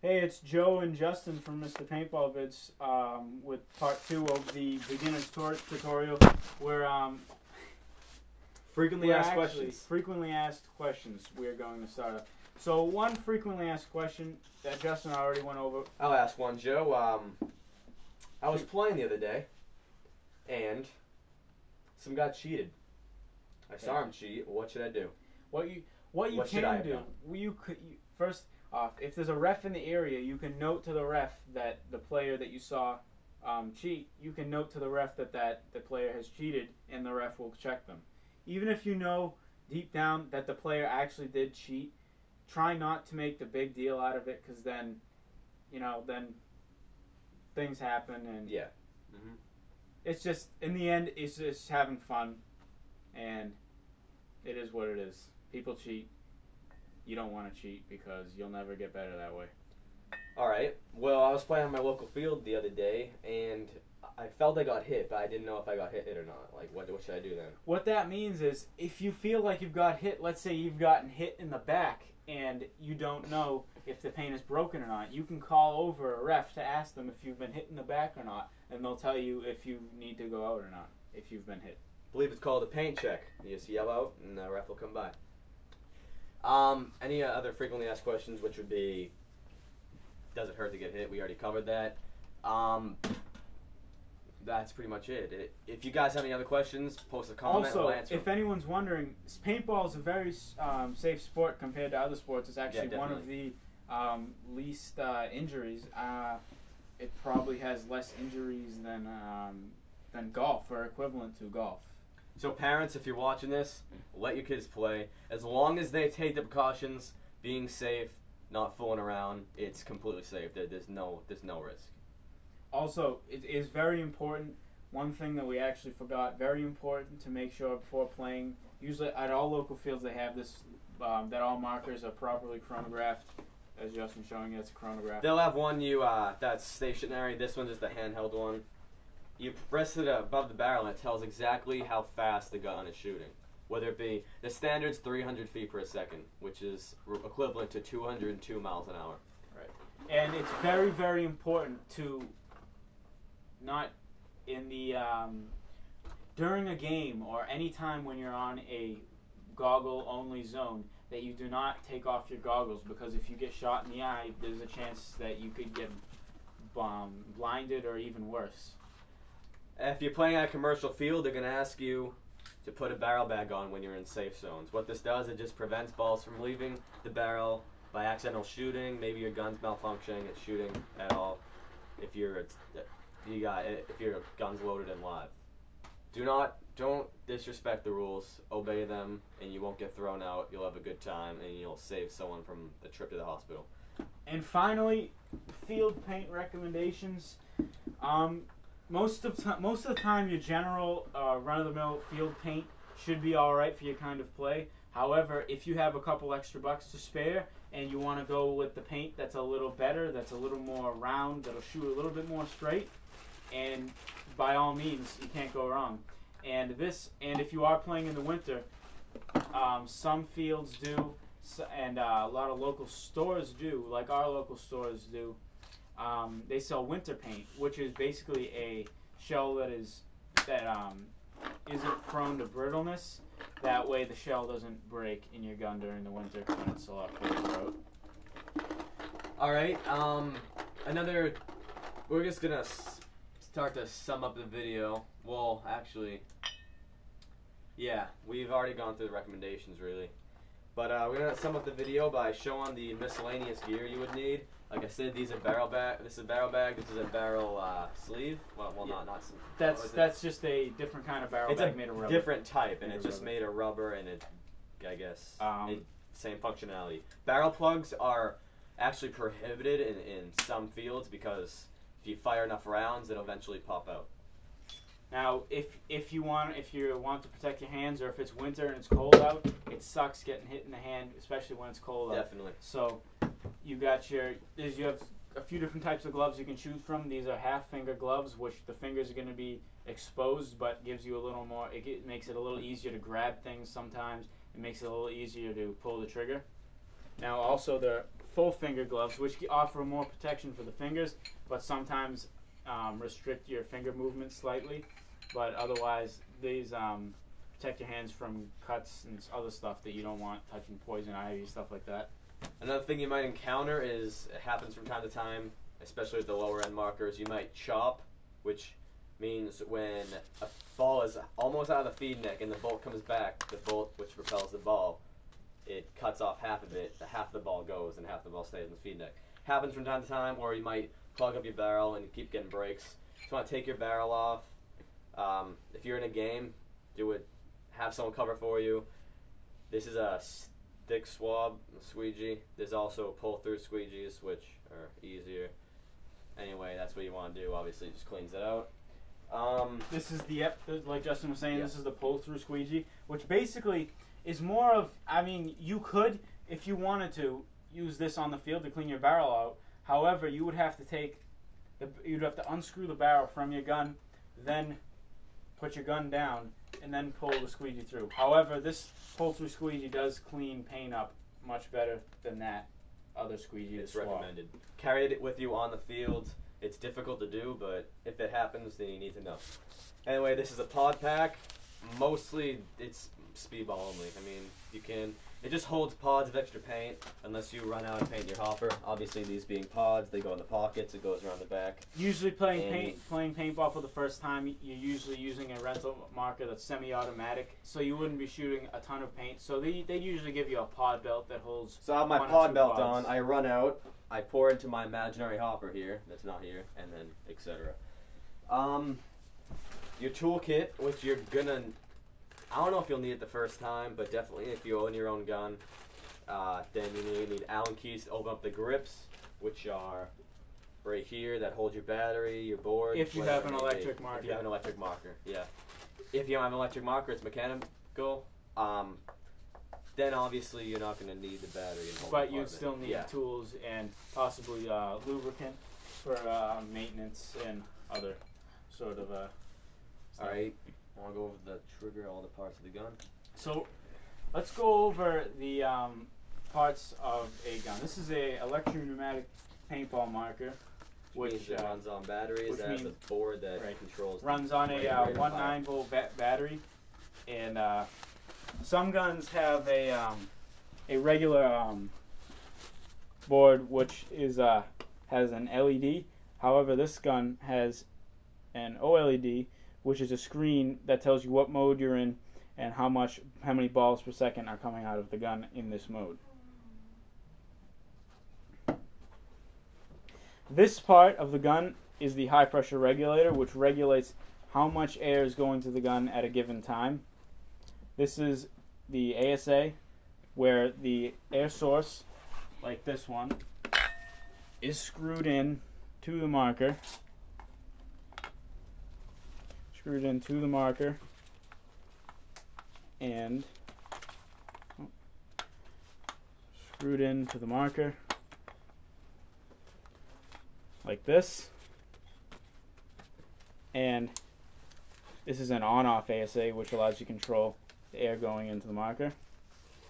Hey, it's Joe and Justin from MrPaintballvids with part 2 of the beginner's tutorial where Frequently asked questions. frequently asked questions we're going to start off. So one frequently asked question that Justin already went over. I'll ask one, Joe. I was playing the other day, and some guy cheated. I saw him cheat. What should I do? What you should I can do? have First off, if there's a ref in the area, you can note to the ref that the player that you saw cheat. You can note to the ref that the player has cheated, and the ref will check them. Even if you know deep down that the player actually did cheat, try not to make the big deal out of it, because then things happen, and yeah, it's just, in the end, it's just having fun, and it is what it is. People cheat. You don't want to cheat because you'll never get better that way. Alright, well, I was playing on my local field the other day, and I felt I got hit, but I didn't know if I got hit or not. Like, what should I do then? What that means is, if you feel like you've got hit, let's say you've gotten hit in the back, and you don't know if the paint is broken or not, you can call over a ref to ask them if you've been hit in the back or not, and they'll tell you if you need to go out or not, if you've been hit. I believe it's called a paint check. You just yell out, and the ref will come by. Any other frequently asked questions, which would be, does it hurt to get hit? We already covered that. That's pretty much it. If you guys have any other questions, post a comment. Also, we'll answer if them. anyone's wondering, paintball is a very safe sport compared to other sports. It's actually one of the least injuries. It probably has less injuries than golf, or equivalent to golf. So parents, if you're watching this, let your kids play. As long as they take the precautions, being safe, not fooling around, it's completely safe. There's no risk. Also, it is very important, one thing that we actually forgot, very important to make sure before playing, usually at all local fields they have this, that all markers are properly chronographed. As Justin's showing you, it's a chronograph. They'll have one that's stationary. This one's just the handheld one. You press it above the barrel and it tells exactly how fast the gun is shooting. Whether it be, the standard's 300 feet per second, which is equivalent to 202 miles an hour. Right. And it's very, very important to not in the, during a game or any time when you're on a goggle-only zone, that you do not take off your goggles, because if you get shot in the eye, there's a chance that you could get blinded or even worse. If you're playing at a commercial field, they're going to ask you to put a barrel bag on when you're in safe zones. What this does, it just prevents balls from leaving the barrel by accidental shooting. Maybe your gun's malfunctioning, it's shooting at all. If your gun's loaded and live. Don't disrespect the rules. Obey them, and you won't get thrown out. You'll have a good time, and you'll save someone from the trip to the hospital. And finally, field paint recommendations. Most of the time, your general run-of-the-mill field paint should be all right for your kind of play. However, if you have a couple extra bucks to spare and you want to go with the paint that's a little better, that's a little more round, that'll shoot a little bit more straight, and by all means, you can't go wrong. And if you are playing in the winter, some fields do, and a lot of local stores do, like our local stores do. They sell winter paint, which is basically a shell that isn't prone to brittleness. That way the shell doesn't break in your gun during the winter when it's a lot colder out. Alright, we're just gonna start to sum up the video. Well, actually, yeah, we've already gone through the recommendations, really. But we're gonna sum up the video by showing the miscellaneous gear you would need. Like I said, these are barrel bag. This is a barrel bag. This is a barrel sleeve. Well, yeah. not. That's just a different kind of barrel bag made of rubber. It's a different type, and it's just made of rubber, and I guess, same functionality. Barrel plugs are actually prohibited in some fields because if you fire enough rounds, it'll eventually pop out. Now, if you want to protect your hands, or if it's winter and it's cold out, it sucks getting hit in the hand, especially when it's cold out. Definitely. So you have a few different types of gloves you can choose from. These are half-finger gloves, which the fingers are going to be exposed, but gives you a little more. It makes it a little easier to grab things sometimes. It makes it a little easier to pull the trigger. Now, also the full finger gloves, which offer more protection for the fingers, but sometimes restrict your finger movement slightly. But otherwise, these protect your hands from cuts and other stuff that you don't want touching, poison ivy, stuff like that. Another thing you might encounter is, it happens from time to time, especially with the lower end markers, you might chop, which means when a ball is almost out of the feed neck and the bolt comes back, the bolt which propels the ball, it cuts off half of it, half the ball goes and half the ball stays in the feed neck. Happens from time to time, or you might plug up your barrel and you keep getting breaks. Just want to take your barrel off. If you're in a game, do it. Have someone cover for you. This is a stick swab squeegee. There's also pull-through squeegees, which are easier. Anyway, that's what you want to do. Obviously, it just cleans it out. This is like Justin was saying, yeah. This is the pull-through squeegee, which basically is more of, I mean, you could, if you wanted to, use this on the field to clean your barrel out. However, you would have to you'd have to unscrew the barrel from your gun, then put your gun down, and then pull the squeegee through. However, this pull-through squeegee does clean paint up much better than that other squeegee. It's recommended. Carry it with you on the field. It's difficult to do, but if it happens, then you need to know. Anyway, this is a pod pack. Mostly, it's speedball only. I mean, it just holds pods of extra paint unless you run out of paint in your hopper. Obviously, these being pods, they go in the pockets. It goes around the back. Usually playing paintball for the first time, you're usually using a rental marker that's semi-automatic, so you wouldn't be shooting a ton of paint. So they usually give you a pod belt that holds. So I have my pod belt on. I run out. I pour into my imaginary hopper here, that's not here, and then etc. Your toolkit, which you're gonna, I don't know if you'll need it the first time, but definitely if you own your own gun, then you need Allen keys to open up the grips, which are right here, that hold your battery, your board. If you have an electric marker. If you have an electric marker, yeah. If you don't have an electric marker, it's mechanical. Then obviously you're not going to need the battery. But you'd still need tools and possibly lubricant for maintenance and other sort of stuff. Alright, I'll go over the trigger, all the parts of the gun. So let's go over the parts of a gun. This is a electro-pneumatic paintball marker, which runs on batteries. It has a board that controls. Runs on a 1.9 volt battery, and some guns have a regular board which is has an LED. However, this gun has an OLED, which is a screen that tells you what mode you're in and how many balls per second are coming out of the gun in this mode. This part of the gun is the high pressure regulator, which regulates how much air is going to the gun at a given time. This is the ASA, where the air source, like this one, is screwed in to the marker. Screwed into the marker, and screwed into the marker like this. And this is an on-off ASA, which allows you to control the air going into the marker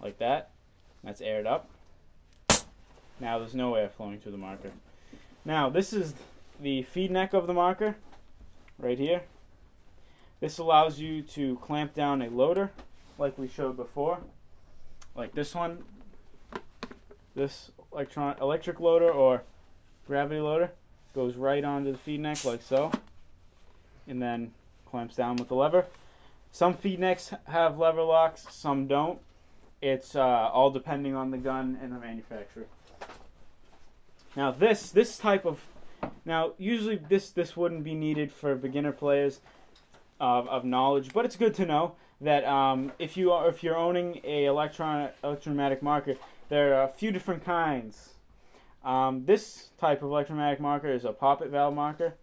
like that. That's aired up. Now there's no air flowing through the marker. Now this is the feed neck of the marker right here. This allows you to clamp down a loader like we showed before, like this one. This electric loader or gravity loader goes right onto the feed neck like so, and then clamps down with the lever. Some feed necks have lever locks, some don't. It's all depending on the gun and the manufacturer. Now usually this wouldn't be needed for beginner players of knowledge, but it's good to know that if you're owning a electro-pneumatic marker, there are a few different kinds. This type of electro-pneumatic marker is a poppet valve marker.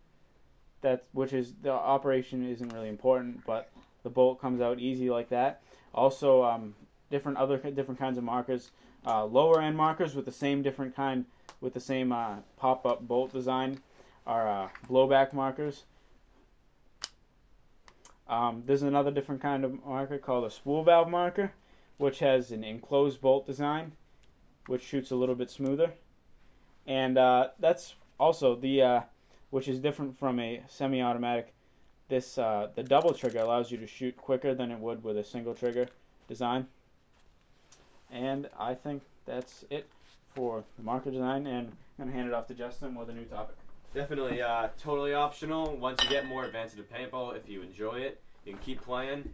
Which is, the operation isn't really important, but the bolt comes out easy like that. Also, different kinds of markers, lower end markers with the same pop-up bolt design are blowback markers. There's another different kind of marker called a spool valve marker, which has an enclosed bolt design, which shoots a little bit smoother. And that's also the which is different from a semi-automatic. This the double trigger allows you to shoot quicker than it would with a single trigger design. And I think that's it for the marker design, and I'm going to hand it off to Justin with a new topic. Definitely totally optional. Once you get more advanced into paintball, if you enjoy it, you can keep playing.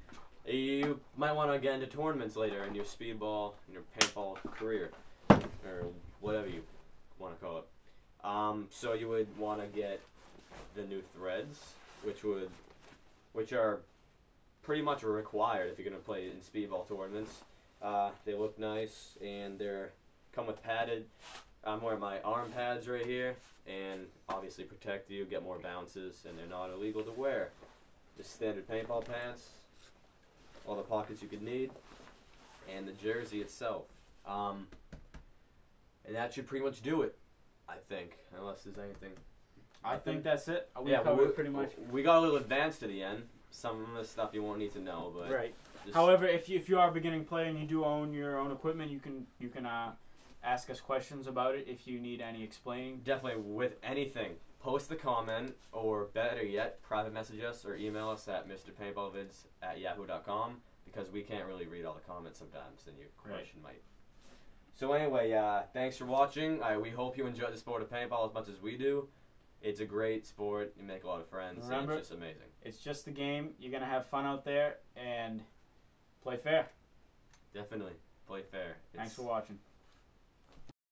You might want to get into tournaments later in your speedball, in your paintball career, or whatever you want to call it. So you would want to get the new threads, which are pretty much required if you're going to play in speedball tournaments. They look nice, and they're come with padded. I'm wearing my arm pads right here, and obviously protect you, get more bounces, and they're not illegal to wear. Just standard paintball pants, all the pockets you could need, and the jersey itself. And that should pretty much do it, I think, unless there's anything. I think that's it. We Yeah, covered pretty much. We got a little advanced to the end. Some of the stuff you won't need to know, but Right. just, However, if you are a beginning player and you do own your own equipment, you can ask us questions about it if you need any explaining. definitely with anything, post a comment, or better yet, private message us or email us at MrPaintballvids@yahoo.com, because we can't really read all the comments sometimes, and your question might. So anyway, thanks for watching. We hope you enjoy the sport of paintball as much as we do. It's a great sport. You make a lot of friends. Remember, and it's just amazing. It's just a game. You're going to have fun out there, and play fair. Definitely play fair. Thanks for watching.